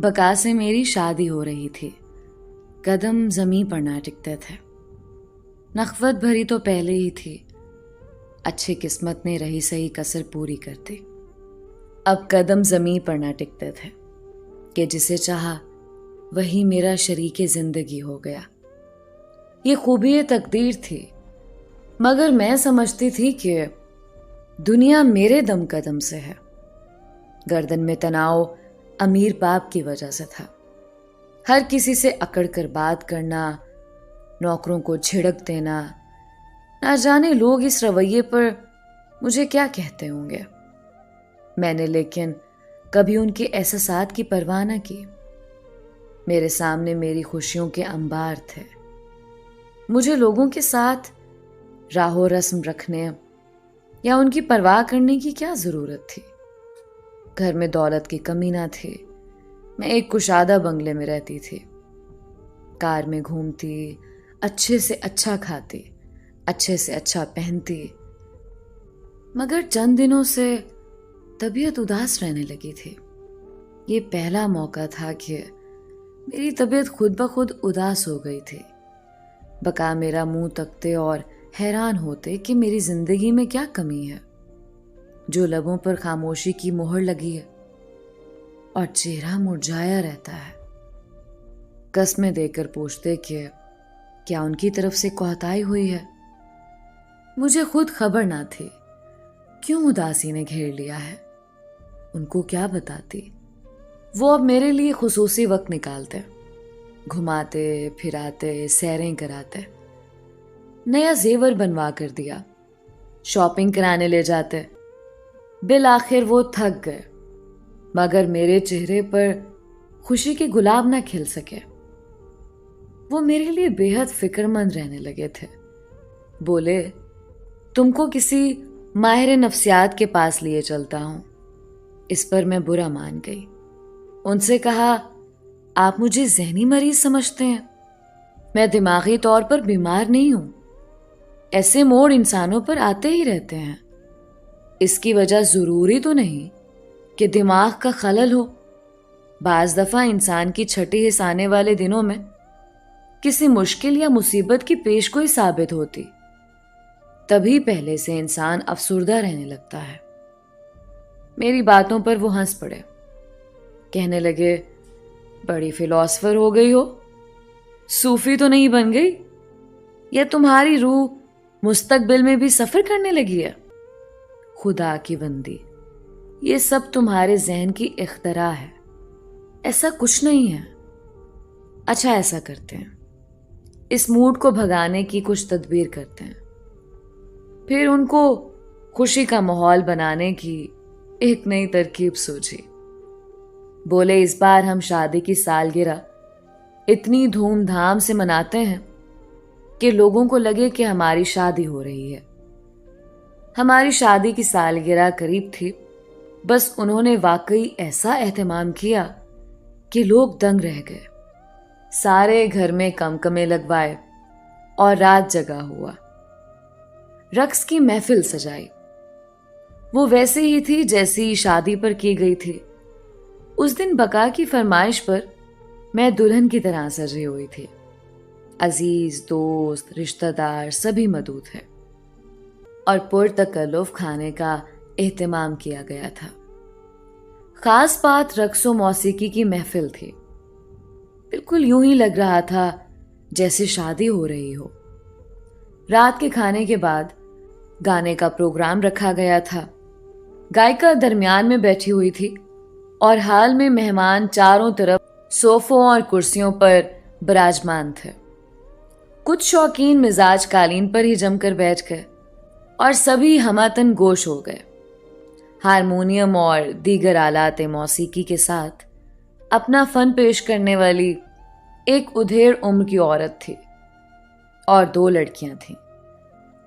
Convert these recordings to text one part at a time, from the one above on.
बका से मेरी शादी हो रही थी। कदम जमीं पर ना टिकते थे। नखवत भरी तो पहले ही थी, अच्छी किस्मत ने रही सही कसर पूरी कर दी। अब कदम जमीं पर ना टिकते थे कि जिसे चाहा वही मेरा शरीके जिंदगी हो गया। ये खूबी तकदीर थी, मगर मैं समझती थी कि दुनिया मेरे दम कदम से है। गर्दन में तनाव अमीर बाप की वजह से था। हर किसी से अकड़ कर बात करना, नौकरों को झिड़क देना, ना जाने लोग इस रवैये पर मुझे क्या कहते होंगे। मैंने लेकिन कभी उनके एहसासात की परवाह न की। मेरे सामने मेरी खुशियों के अंबार थे। मुझे लोगों के साथ राहो रस्म रखने या उनकी परवाह करने की क्या जरूरत थी। घर में दौलत की कमी ना थी। मैं एक कुशादा बंगले में रहती थी, कार में घूमती, अच्छे से अच्छा खाती, अच्छे से अच्छा पहनती। मगर चंद दिनों से तबीयत उदास रहने लगी थी। ये पहला मौका था कि मेरी तबीयत खुद ब खुद उदास हो गई थी। बका मेरा मुंह तकते और हैरान होते कि मेरी जिंदगी में क्या कमी है, जो लबों पर खामोशी की मोहर लगी है और चेहरा मुरझाया रहता है। कस्में देकर पूछते कि क्या उनकी तरफ से कोताही हुई है। मुझे खुद खबर ना थी क्यों उदासी ने घेर लिया है। उनको क्या बताती। वो अब मेरे लिए खुसूसी वक्त निकालते, घुमाते फिराते, सैरें कराते, नया जेवर बनवा कर दिया, शॉपिंग कराने ले जाते। बिल आखिर वो थक गए, मगर मेरे चेहरे पर खुशी के गुलाब ना खिल सके। वो मेरे लिए बेहद फिक्रमंद रहने लगे थे। बोले, तुमको किसी माहिर नफ्सियात के पास लिए चलता हूं। इस पर मैं बुरा मान गई। उनसे कहा, आप मुझे ज़हनी मरीज समझते हैं? मैं दिमागी तौर पर बीमार नहीं हूं। ऐसे मोड़ इंसानों पर आते ही रहते हैं। इसकी वजह जरूरी तो नहीं कि दिमाग का खलल हो। बाज दफा इंसान की छठी हिस्स आने वाले दिनों में किसी मुश्किल या मुसीबत की पेशगोई साबित होती, तभी पहले से इंसान अफसुर्दा रहने लगता है। मेरी बातों पर वो हंस पड़े। कहने लगे, बड़ी फिलॉसफर हो गई हो, सूफी तो नहीं बन गई? या तुम्हारी रूह मुस्तकबिल में भी सफर करने लगी है? खुदा की बंदी, ये सब तुम्हारे जहन की इख्तरा है, ऐसा कुछ नहीं है। अच्छा, ऐसा करते हैं, इस मूड को भगाने की कुछ तदबीर करते हैं। फिर उनको खुशी का माहौल बनाने की एक नई तरकीब सूझी। बोले, इस बार हम शादी की सालगिरह इतनी धूमधाम से मनाते हैं कि लोगों को लगे कि हमारी शादी हो रही है। हमारी शादी की सालगिरह करीब थी, बस उन्होंने वाकई ऐसा एहतमाम किया कि लोग दंग रह गए। सारे घर में कमकमे लगवाए और रात जगा हुआ। रक्स की महफिल सजाई। वो वैसे ही थी जैसी शादी पर की गई थी। उस दिन बका की फरमाइश पर मैं दुल्हन की तरह सजी हुई थी। अजीज, दोस्त, रिश्तेदार सभी मौजूद थे और पुरतकल्लुफ खाने का एहतमाम किया गया था। खास बात रक्स व मौसीकी की महफिल थी। बिल्कुल यूं ही लग रहा था जैसे शादी हो रही हो। रात के खाने के बाद गाने का प्रोग्राम रखा गया था। गायिका दरमियान में बैठी हुई थी और हाल में मेहमान चारों तरफ सोफों और कुर्सियों पर विराजमान थे। कुछ शौकीन मिजाज कालीन पर ही जमकर बैठ गए और सभी हमातन गोश हो गए। हारमोनियम और दीगर आलात मौसीकी के साथ अपना फन पेश करने वाली एक उधेड़ उम्र की औरत थी और 2 लड़कियां थीं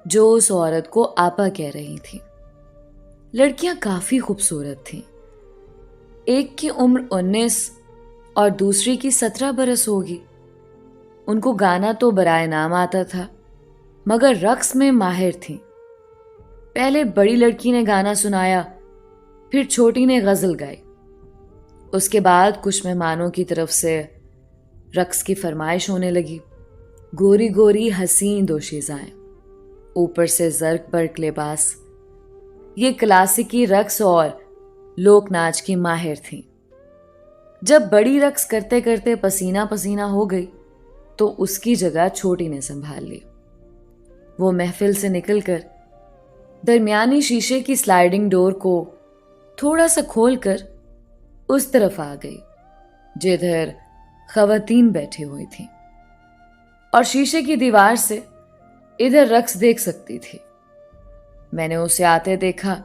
जो उस औरत को आपा कह रही थीं। लड़कियां काफी खूबसूरत थीं। एक की उम्र 19 और दूसरी की 17 बरस होगी। उनको गाना तो बराए नाम आता था, मगर रक्स में माहिर थीं। पहले बड़ी लड़की ने गाना सुनाया, फिर छोटी ने गजल गाई। اس کے بعد کچھ مہمانوں کی طرف سے رقص کی فرمائش ہونے لگی. گوری گوری حسین دوشیزائیں، اوپر سے زرق برق لباس. یہ کلاسیکی رقص اور لوک ناچ کی ماہر تھیں. جب بڑی رقص کرتے کرتے پسینہ پسینہ ہو گئی تو اس کی جگہ چھوٹی نے سنبھال لی. وہ محفل سے نکل کر درمیانی شیشے کی سلائیڈنگ ڈور کو تھوڑا سا کھول کر اس طرف آ گئی جدھر خواتین بیٹھی ہوئی تھیں اور شیشے کی دیوار سے ادھر رقص دیکھ سکتی تھی. میں نے اسے آتے دیکھا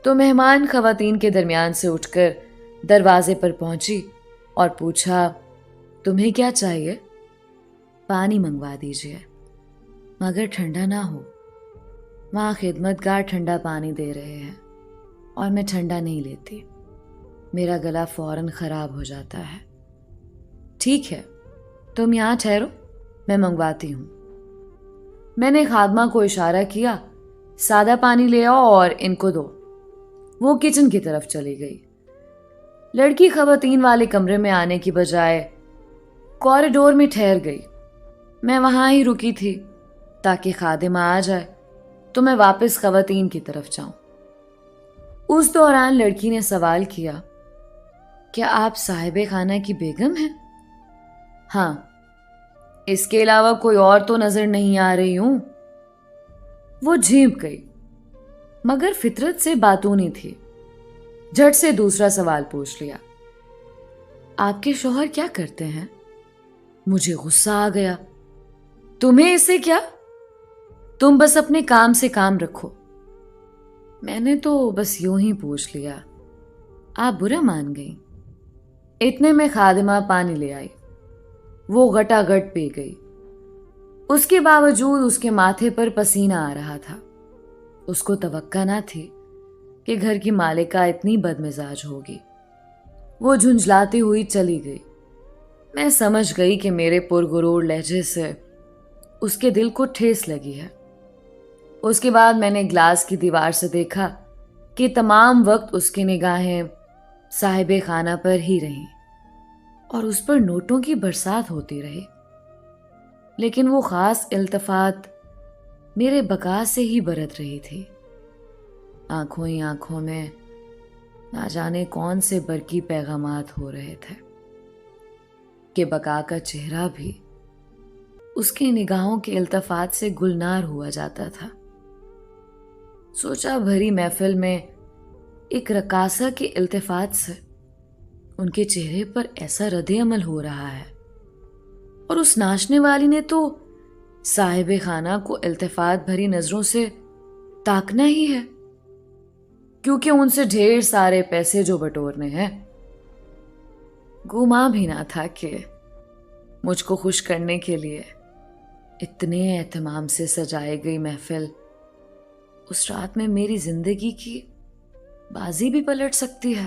تو مہمان خواتین کے درمیان سے اٹھ کر دروازے پر پہنچی اور پوچھا، تمہیں کیا چاہیے؟ پانی منگوا دیجیے مگر ٹھنڈا نہ ہو. وہاں خدمت گار ٹھنڈا پانی دے رہے ہیں اور میں ٹھنڈا نہیں لیتی، میرا گلا فوراً خراب ہو جاتا ہے. ٹھیک ہے تم یہاں ٹھہرو، میں منگواتی ہوں. میں نے خادمہ کو اشارہ کیا، سادہ پانی لے آؤ اور ان کو دو. وہ کچن کی طرف چلی گئی. لڑکی خواتین والے کمرے میں آنے کی بجائے کوریڈور میں ٹھہر گئی. میں وہاں ہی رکی تھی تاکہ خادمہ آ جائے تو میں واپس خواتین کی طرف جاؤں. اس دوران لڑکی نے سوال کیا، کیا آپ صاحب خانہ کی بیگم ہیں؟ ہاں، اس کے علاوہ کوئی اور تو نظر نہیں آ رہی ہوں. وہ جھینپ گئی مگر فطرت سے باتونی تھی. جھٹ سے دوسرا سوال پوچھ لیا، آپ کے شوہر کیا کرتے ہیں؟ مجھے غصہ آ گیا. تمہیں اس سے کیا؟ تم بس اپنے کام سے کام رکھو. میں نے تو بس یوں ہی پوچھ لیا. آپ برا مان گئیں. اتنے میں خادمہ پانی لے آئی. وہ گٹا گٹ پی گئی. اس کے باوجود اس کے ماتھے پر پسینہ آ رہا تھا. اس کو توقع نہ تھی کہ گھر کی مالکہ اتنی بد مزاج ہوگی. وہ جھنجھلاتی ہوئی چلی گئی. میں سمجھ گئی کہ میرے پرغرور لہجے سے اس کے دل کو ٹھیس لگی ہے. اس کے بعد میں نے گلاس کی دیوار سے دیکھا کہ تمام وقت اس کی نگاہیں صاحب خانہ پر ہی رہیں اور اس پر نوٹوں کی برسات ہوتی رہی. لیکن وہ خاص التفات میرے بقا سے ہی برت رہی تھی. آنکھوں ہی آنکھوں میں نہ جانے کون سے برقی پیغامات ہو رہے تھے کہ بقا کا چہرہ بھی اس کی نگاہوں کے التفات سے گلنار ہوا جاتا تھا. سوچا بھری محفل میں ایک رقاصہ کے التفات سے ان کے چہرے پر ایسا رد عمل ہو رہا ہے اور اس ناچنے والی نے تو صاحب خانہ کو التفات بھری نظروں سے تاکنا ہی ہے کیونکہ ان سے ڈھیر سارے پیسے جو بٹورنے ہیں. گمان بھی نہ تھا کہ مجھ کو خوش کرنے کے لیے اتنے اہتمام سے سجائی گئی محفل اس رات میں میری زندگی کی بازی بھی پلٹ سکتی ہے.